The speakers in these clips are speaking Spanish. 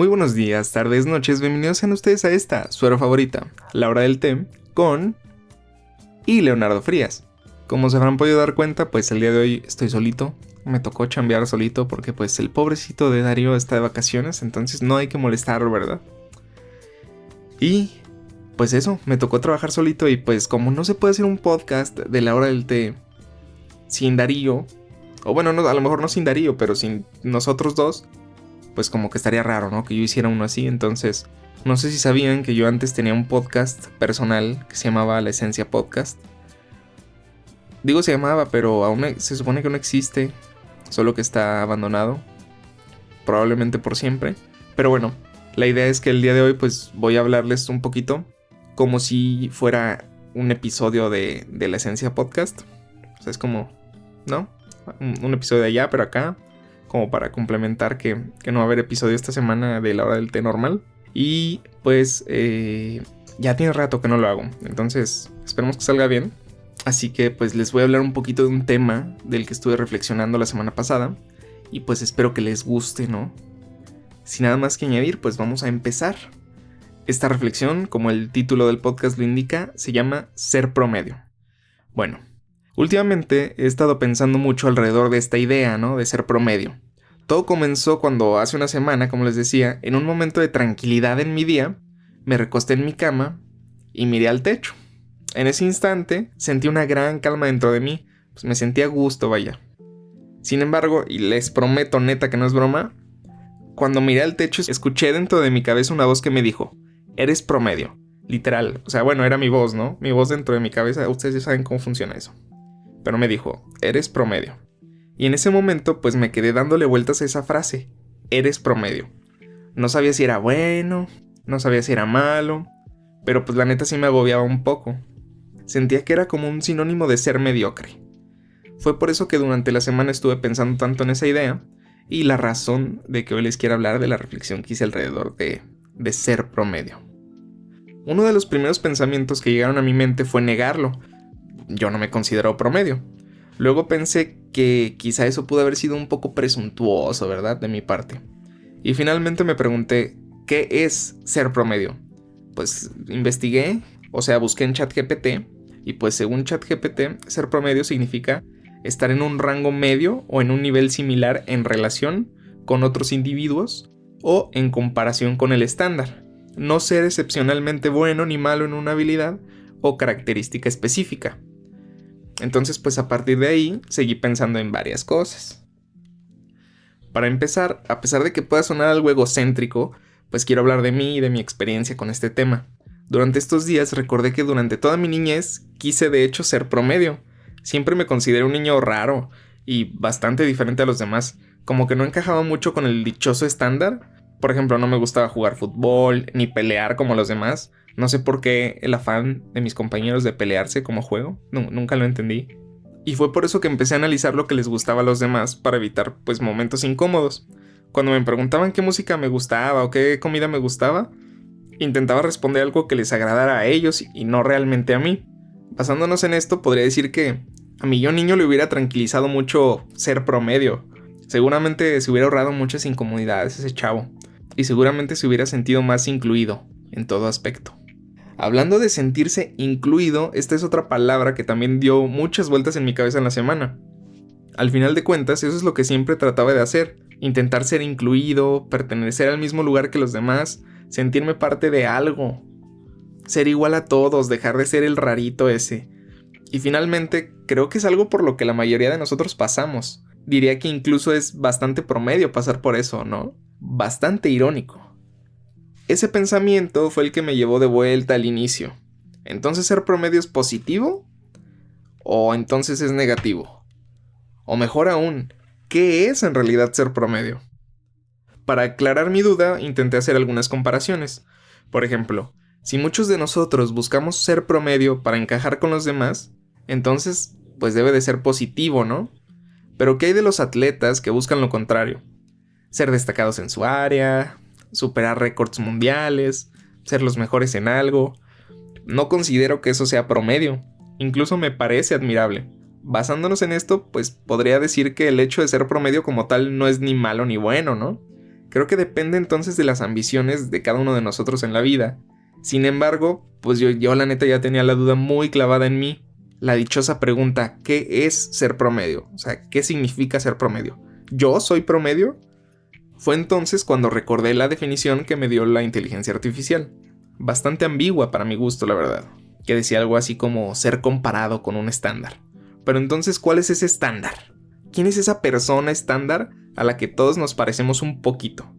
Muy buenos días, tardes, noches, bienvenidos sean ustedes a esta, su hora favorita, la hora del té, con... y Leonardo Frías. Como se habrán podido dar cuenta, pues el día de hoy estoy solito, me tocó chambear solito porque pues el pobrecito de Darío está de vacaciones, entonces no hay que molestarlo, ¿verdad? Y pues eso, me tocó trabajar solito y pues como no se puede hacer un podcast de la hora del té sin Darío, o bueno, no, a lo mejor no sin Darío, pero sin nosotros dos, pues como que estaría raro, ¿no? Que yo hiciera uno así. Entonces, no sé si sabían que yo antes tenía un podcast personal que se llamaba La Esencia Podcast. Digo se llamaba, pero aún se supone que no existe, solo que está abandonado, probablemente por siempre. Pero bueno, la idea es que el día de hoy pues voy a hablarles un poquito como si fuera un episodio de La Esencia Podcast. O sea, es como, ¿no? Un episodio de allá, pero acá, como para complementar que no va a haber episodio esta semana de la hora del té normal. Y pues ya tiene rato que no lo hago, entonces esperemos que salga bien. Así que pues les voy a hablar un poquito de un tema del que estuve reflexionando la semana pasada. Y pues espero que les guste, ¿no? Sin nada más que añadir, pues vamos a empezar. Esta reflexión, como el título del podcast lo indica, se llama Ser Promedio. Bueno, últimamente he estado pensando mucho alrededor de esta idea, ¿no? De ser promedio. Todo comenzó cuando hace una semana, como les decía, en un momento de tranquilidad en mi día, me recosté en mi cama y miré al techo. En ese instante sentí una gran calma dentro de mí, pues me sentía a gusto, vaya. Sin embargo, y les prometo neta que no es broma, cuando miré al techo escuché dentro de mi cabeza una voz que me dijo, eres promedio, literal. O sea, bueno, era mi voz, ¿no? Mi voz dentro de mi cabeza, ustedes ya saben cómo funciona eso. Pero me dijo, eres promedio. Y en ese momento pues me quedé dándole vueltas a esa frase, eres promedio. No sabía si era bueno, no sabía si era malo, pero pues la neta sí me agobiaba un poco. Sentía que era como un sinónimo de ser mediocre. Fue por eso que durante la semana estuve pensando tanto en esa idea y la razón de que hoy les quiero hablar de la reflexión que hice alrededor de ser promedio. Uno de los primeros pensamientos que llegaron a mi mente fue negarlo. Yo no me considero promedio. Luego pensé que quizá eso pudo haber sido un poco presuntuoso, ¿verdad? De mi parte. Y finalmente me pregunté, ¿qué es ser promedio? Pues investigué, o sea, busqué en ChatGPT, y pues según ChatGPT, ser promedio significa estar en un rango medio o en un nivel similar en relación con otros individuos o en comparación con el estándar. No ser excepcionalmente bueno ni malo en una habilidad o característica específica. Entonces pues a partir de ahí seguí pensando en varias cosas. Para empezar, a pesar de que pueda sonar algo egocéntrico, pues quiero hablar de mí y de mi experiencia con este tema. Durante estos días recordé que durante toda mi niñez quise de hecho ser promedio. Siempre me consideré un niño raro y bastante diferente a los demás, como que no encajaba mucho con el dichoso estándar. Por ejemplo, no me gustaba jugar fútbol ni pelear como los demás. No sé por qué el afán de mis compañeros de pelearse como juego, nunca lo entendí. Y fue por eso que empecé a analizar lo que les gustaba a los demás para evitar pues momentos incómodos. Cuando me preguntaban qué música me gustaba o qué comida me gustaba, intentaba responder algo que les agradara a ellos y no realmente a mí. Basándonos en esto, podría decir que a mi yo niño le hubiera tranquilizado mucho ser promedio. Seguramente se hubiera ahorrado muchas incomodidades ese chavo. Y seguramente se hubiera sentido más incluido en todo aspecto. Hablando de sentirse incluido, esta es otra palabra que también dio muchas vueltas en mi cabeza en la semana. Al final de cuentas, eso es lo que siempre trataba de hacer. Intentar ser incluido, pertenecer al mismo lugar que los demás, sentirme parte de algo. Ser igual a todos, dejar de ser el rarito ese. Y finalmente, creo que es algo por lo que la mayoría de nosotros pasamos. Diría que incluso es bastante promedio pasar por eso, ¿no? Bastante irónico. Ese pensamiento fue el que me llevó de vuelta al inicio. ¿Entonces ser promedio es positivo? ¿O entonces es negativo? O mejor aún, ¿qué es en realidad ser promedio? Para aclarar mi duda, intenté hacer algunas comparaciones. Por ejemplo, si muchos de nosotros buscamos ser promedio para encajar con los demás, entonces pues debe de ser positivo, ¿no? Pero ¿qué hay de los atletas que buscan lo contrario? Ser destacados en su área, superar récords mundiales, ser los mejores en algo. No considero que eso sea promedio, incluso me parece admirable. Basándonos en esto, pues podría decir que el hecho de ser promedio como tal no es ni malo ni bueno, ¿no? Creo que depende entonces de las ambiciones de cada uno de nosotros en la vida. Sin embargo, pues yo la neta ya tenía la duda muy clavada en mí. La dichosa pregunta, ¿qué es ser promedio? O sea, ¿qué significa ser promedio? ¿Yo soy promedio? Fue entonces cuando recordé la definición que me dio la inteligencia artificial. Bastante ambigua para mi gusto, la verdad. Que decía algo así como ser comparado con un estándar. Pero entonces, ¿cuál es ese estándar? ¿Quién es esa persona estándar a la que todos nos parecemos un poquito?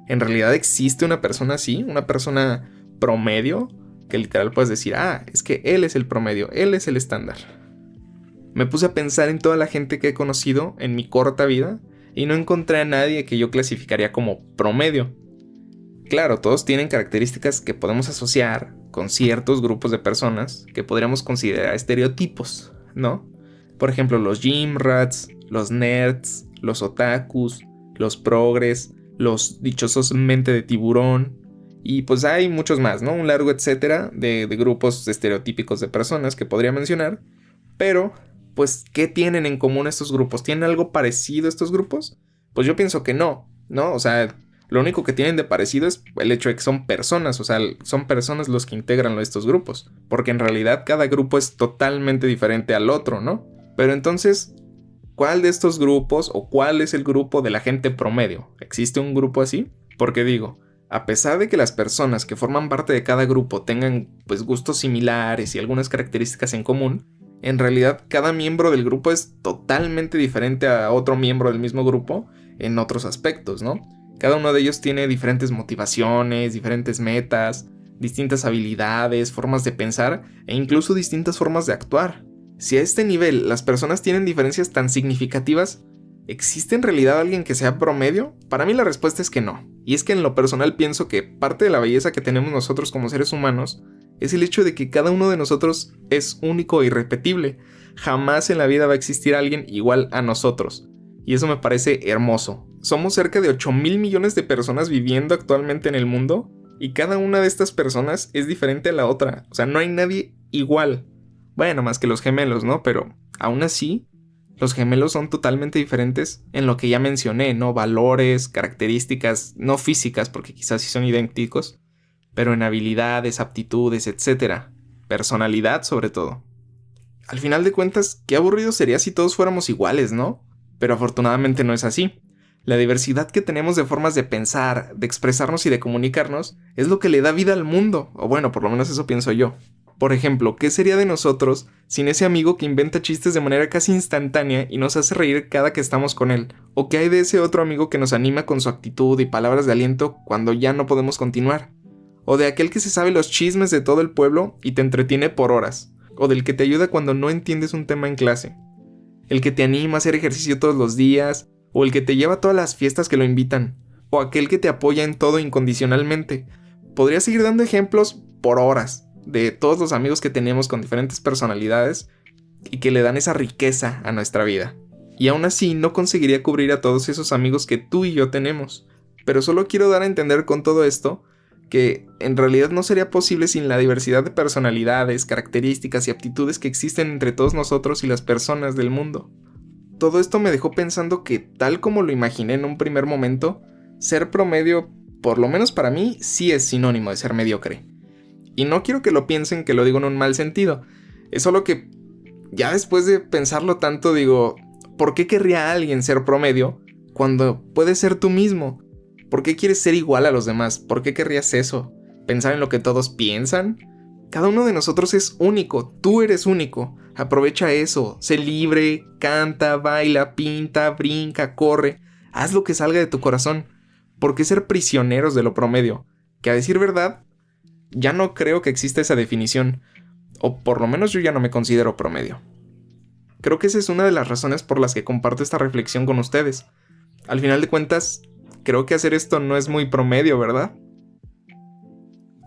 ¿En realidad existe una persona así? ¿Una persona promedio? Que literal puedes decir, es que él es el promedio, él es el estándar. Me puse a pensar en toda la gente que he conocido en mi corta vida y no encontré a nadie que yo clasificaría como promedio. Claro, todos tienen características que podemos asociar con ciertos grupos de personas que podríamos considerar estereotipos, ¿no? Por ejemplo, los gym rats, los nerds, los otakus, los progres, los dichosos mente de tiburón, y pues hay muchos más, ¿no? Un largo etcétera de grupos estereotípicos de personas que podría mencionar, pero pues, ¿qué tienen en común estos grupos? ¿Tienen algo parecido estos grupos? Pues yo pienso que no, ¿no? O sea, lo único que tienen de parecido es el hecho de que son personas, o sea, son personas los que integran estos grupos, porque en realidad cada grupo es totalmente diferente al otro, ¿no? Pero entonces, ¿cuál de estos grupos o cuál es el grupo de la gente promedio? ¿Existe un grupo así? Porque digo, a pesar de que las personas que forman parte de cada grupo tengan pues gustos similares y algunas características en común, en realidad cada miembro del grupo es totalmente diferente a otro miembro del mismo grupo en otros aspectos, ¿no? Cada uno de ellos tiene diferentes motivaciones, diferentes metas, distintas habilidades, formas de pensar e incluso distintas formas de actuar. Si a este nivel las personas tienen diferencias tan significativas, ¿existe en realidad alguien que sea promedio? Para mí la respuesta es que no. Y es que en lo personal pienso que parte de la belleza que tenemos nosotros como seres humanos es el hecho de que cada uno de nosotros es único e irrepetible. Jamás en la vida va a existir alguien igual a nosotros. Y eso me parece hermoso. Somos cerca de 8,000 millones de personas viviendo actualmente en el mundo y cada una de estas personas es diferente a la otra. O sea, no hay nadie igual. Bueno, más que los gemelos, ¿no? Pero aún así, los gemelos son totalmente diferentes en lo que ya mencioné, ¿no? Valores, características, no físicas, porque quizás sí son idénticos, pero en habilidades, aptitudes, etc. Personalidad, sobre todo. Al final de cuentas, qué aburrido sería si todos fuéramos iguales, ¿no? Pero afortunadamente no es así. La diversidad que tenemos de formas de pensar, de expresarnos y de comunicarnos es lo que le da vida al mundo, o bueno, por lo menos eso pienso yo. Por ejemplo, ¿qué sería de nosotros sin ese amigo que inventa chistes de manera casi instantánea y nos hace reír cada que estamos con él? ¿O qué hay de ese otro amigo que nos anima con su actitud y palabras de aliento cuando ya no podemos continuar? ¿O de aquel que se sabe los chismes de todo el pueblo y te entretiene por horas? ¿O del que te ayuda cuando no entiendes un tema en clase? ¿El que te anima a hacer ejercicio todos los días? ¿O el que te lleva a todas las fiestas que lo invitan? ¿O aquel que te apoya en todo incondicionalmente? Podría seguir dando ejemplos por horas de todos los amigos que tenemos con diferentes personalidades y que le dan esa riqueza a nuestra vida. Y aún así no conseguiría cubrir a todos esos amigos que tú y yo tenemos. Pero solo quiero dar a entender con todo esto que en realidad no sería posible sin la diversidad de personalidades, características y aptitudes que existen entre todos nosotros y las personas del mundo. Todo esto me dejó pensando que, tal como lo imaginé en un primer momento, ser promedio, por lo menos para mí, sí es sinónimo de ser mediocre. Y no quiero que lo piensen que lo digo en un mal sentido. Es solo que, ya después de pensarlo tanto, digo, ¿por qué querría alguien ser promedio cuando puedes ser tú mismo? ¿Por qué quieres ser igual a los demás? ¿Por qué querrías eso? ¿Pensar en lo que todos piensan? Cada uno de nosotros es único, tú eres único. Aprovecha eso, sé libre, canta, baila, pinta, brinca, corre. Haz lo que salga de tu corazón. ¿Por qué ser prisioneros de lo promedio? Que a decir verdad, ya no creo que exista esa definición. O por lo menos yo ya no me considero promedio. Creo que esa es una de las razones por las que comparto esta reflexión con ustedes. Al final de cuentas, creo que hacer esto no es muy promedio, ¿verdad?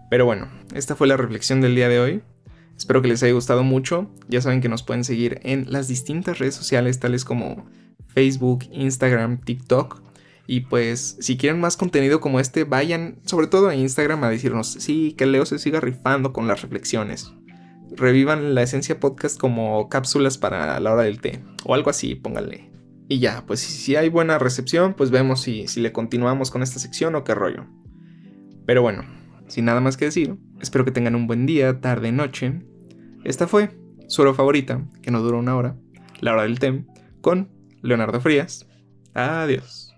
Pero bueno, esta fue la reflexión del día de hoy. Espero que les haya gustado mucho. Ya saben que nos pueden seguir en las distintas redes sociales, tales como Facebook, Instagram, TikTok. Y pues, si quieren más contenido como este, vayan sobre todo a Instagram a decirnos, sí, que Leo se siga rifando con las reflexiones. Revivan la esencia podcast como cápsulas para la hora del té, o algo así, pónganle. Y ya, pues si hay buena recepción, pues vemos si le continuamos con esta sección o qué rollo. Pero bueno, sin nada más que decir, espero que tengan un buen día, tarde, noche. Esta fue su hora favorita, que no duró una hora, la hora del té, con Leonardo Frías. Adiós.